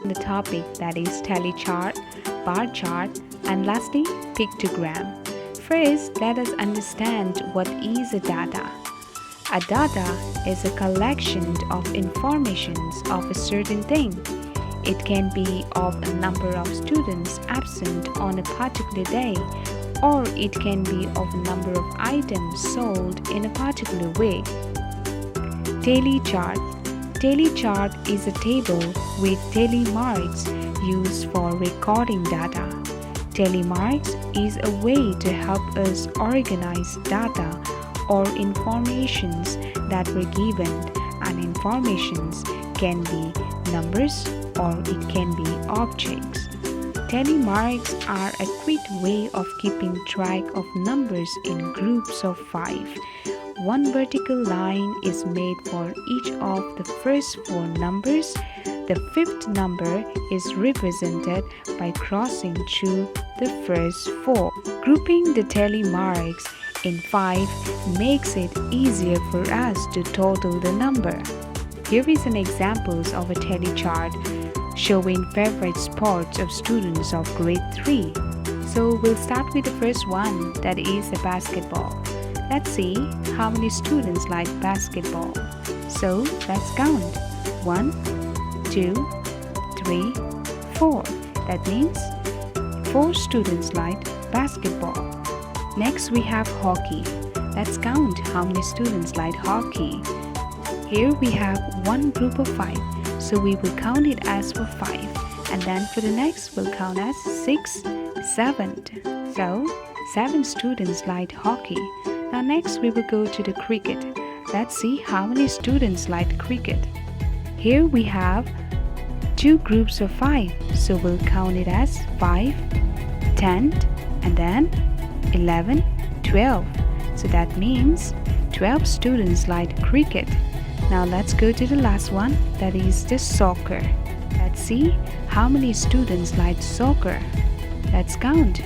the topic, that is tally chart, bar chart, and lastly pictogram. First, let us understand what is a data. A data is a collection of informations of a certain thing. It can be of a number of students absent on a particular day, or it can be of a number of items sold in a particular way. Tally chart. Tally chart is a table with tally marks used for recording data. Tally marks is a way to help us organize data or informations that were given, and informations can be numbers or it can be objects. Tally marks are a quick way of keeping track of numbers in groups of 5. One vertical line is made for each of the first 4 numbers. The 5th number is represented by crossing through the first 4. Grouping the tally marks in 5 makes it easier for us to total the number. Here is an example of a tally chart showing favorite sports of students of grade 3. So we'll start with the first one, that is the basketball. Let's see how many students like basketball. So let's count. 1, 2, 3, 4. That means 4 students like basketball. Next we have hockey. Let's count how many students like hockey. Here we have one group of 5, so we will count it as for 5. And then for the next we'll count as 6, 7. So 7 students like hockey. Now next we will go to the cricket. Let's see how many students like cricket. Here we have 2 groups of 5, so we'll count it as 5, 10, and then 11, 12. So that means 12 students like cricket. Now let's go to the last one, that is the soccer. Let's see how many students like soccer. Let's count.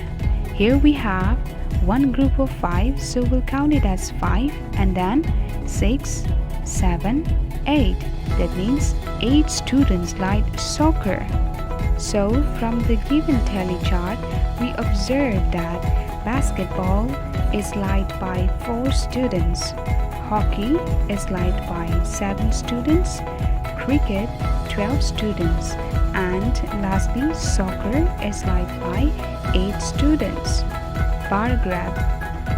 Here we have one group of 5, so we'll count it as 5, and then 6, 7, 8. That means 8 students like soccer. So from the given tally chart, we observe that basketball is liked by 4 students, hockey is liked by 7 students, cricket 12 students, and lastly soccer is liked by 8 students. Bar graph.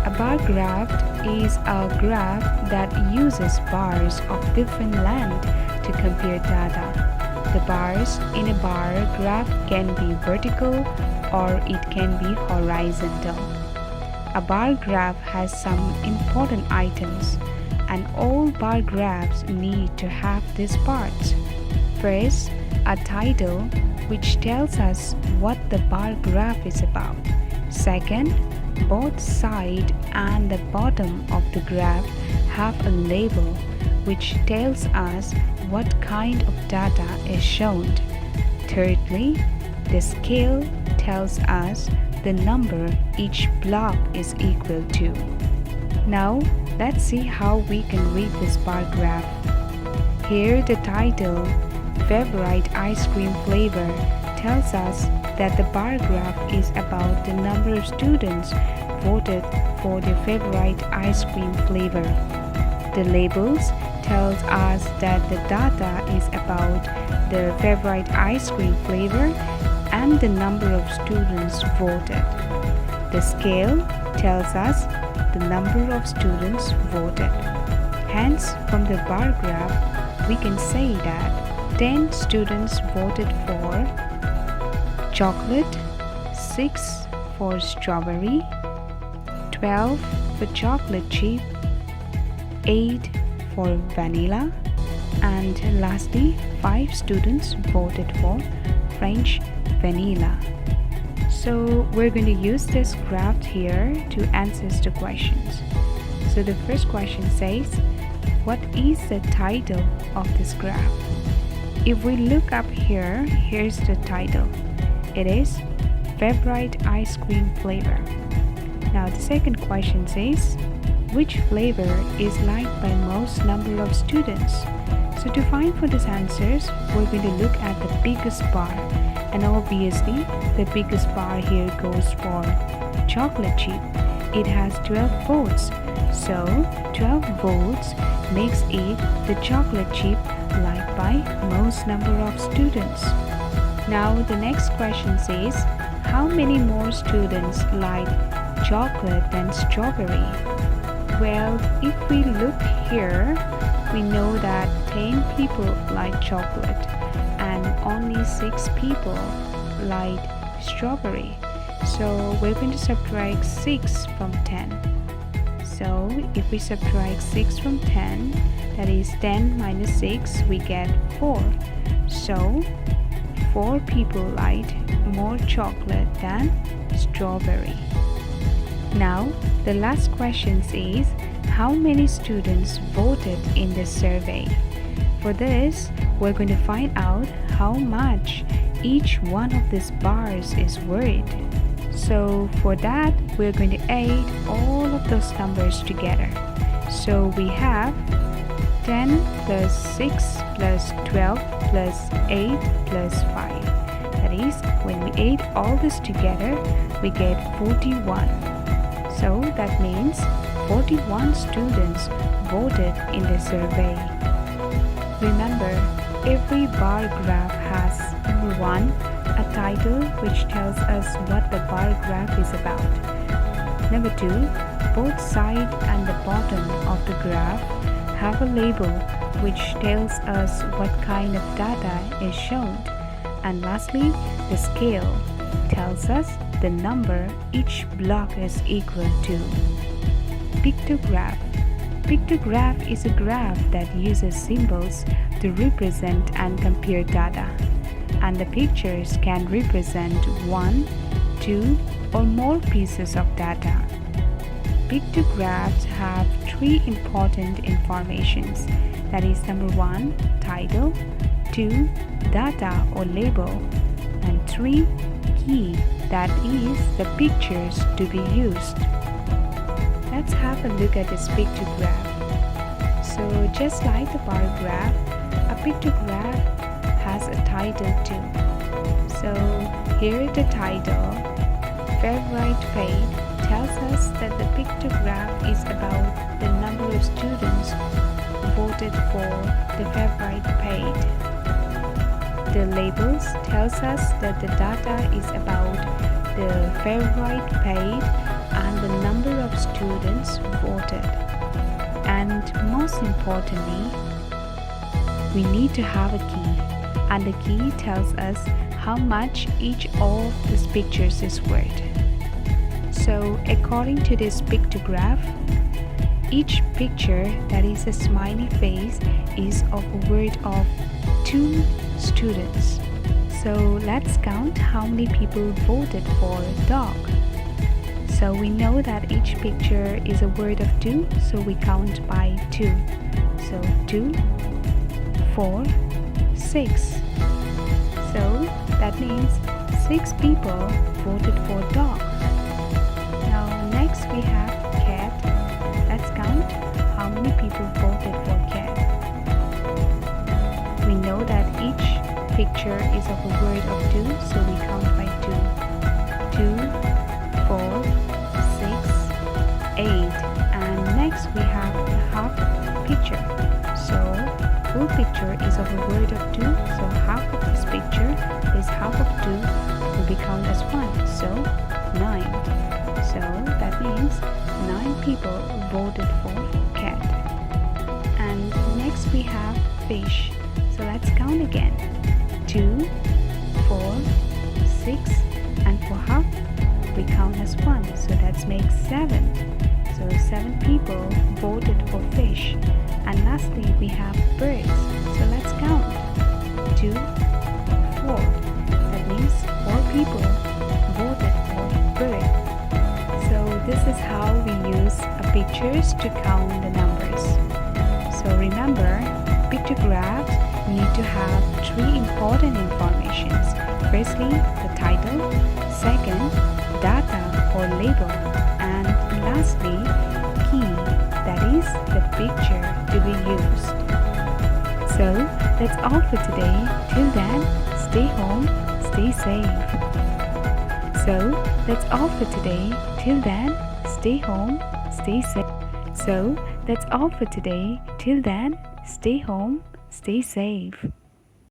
A bar graph is a graph that uses bars of different length to compare data. The bars in a bar graph can be vertical or it can be horizontal. A bar graph has some important items, and all bar graphs need to have these parts. First, a title which tells us what the bar graph is about. Second, both side and the bottom of the graph have a label which tells us what kind of data is shown. Thirdly, the scale tells us the number each block is equal to. Now, let's see how we can read this bar graph. Here the title, Favorite Ice Cream Flavor, tells us that the bar graph is about the number of students voted for their favorite ice cream flavor. The labels tells us that the data is about the favorite ice cream flavor and the number of students voted. The scale tells us the number of students voted. Hence, from the bar graph, we can say that 10 students voted for chocolate, 6 for strawberry, 12 for chocolate chip, 8 for vanilla, and lastly 5 students voted for French vanilla. So we're going to use this graph here to answer the questions. So the first question says, what is the title of this graph? If we look up here, here's the title. It is Favorite Ice Cream Flavor. Now the second question says, which flavor is liked by most number of students? So to find for these answers, we're going to look at the biggest bar, and obviously the biggest bar here goes for chocolate chip. It has 12 volts, so 12 volts makes it the chocolate chip liked by most number of students. Now the next question says, how many more students like chocolate than strawberry? Well, if we look here, we know that 10 people like chocolate and only 6 people like strawberry. So we're going to subtract 6 from 10. So if we subtract 6 from 10, that is 10 minus 6, we get 4. So 4 people liked more chocolate than strawberry. Now the last question is, how many students voted in the survey? For this, we're going to find out how much each one of these bars is worth. So for that, we're going to add all of those numbers together. So we have 10 plus 6 plus 12 plus 8 plus 5. That is, when we add all this together, we get 41. So that means 41 students voted in the survey. Remember, every bar graph has number 1, a title which tells us what the bar graph is about. Number 2, both side and the bottom of the graph have a label which tells us what kind of data is shown. And lastly, the scale tells us the number each block is equal to. Pictograph. Pictograph is a graph that uses symbols to represent and compare data, and the pictures can represent 1, 2, or more pieces of data. Pictographs have 3 important informations, that is number 1, title, 2, data or label, and 3, key, that is the pictures to be used. Let's have a look at this pictograph. So just like the bar graph, a pictograph has a title too. So here is the title. Favorite paid tells us that the pictograph is about the number of students who voted for the favorite paid. The labels tells us that the data is about the favorite paid and the number of students voted. And most importantly, we need to have a key, and the key tells us how much each of these pictures is worth. So according to this pictograph, each picture that is a smiley face is of a worth of 2 students. So let's count how many people voted for dog. So we know that each picture is a word of 2, so we count by 2. So 2, 4, 6. So that means 6 people voted for dog. Now next we have cat. Let's count how many people voted for cat. We know that each picture is of a word of 2, so we count by 2. 2, 4, 8, and next we have the half picture. So full picture is of a word of 2, so half of this picture is half of 2 will be counted as 1, so 9. So that means 9 people voted for cat. And next we have fish. So let's count again. 2, 4, 6, and for half we count as 1, so that makes 7. So 7 people voted for fish. And lastly we have birds. So let's count. 2, 4. That means 4 people voted for bird. So this is how we use pictures to count the numbers. So remember, pictographs need to have 3 important informations. Firstly, the title. Second, data or label. And lastly, key. place the picture to be used. So that's all for today. Till then, stay home, stay safe. So that's all for today. Till then, stay home, stay safe. So that's all for today. Till then, stay home, stay safe.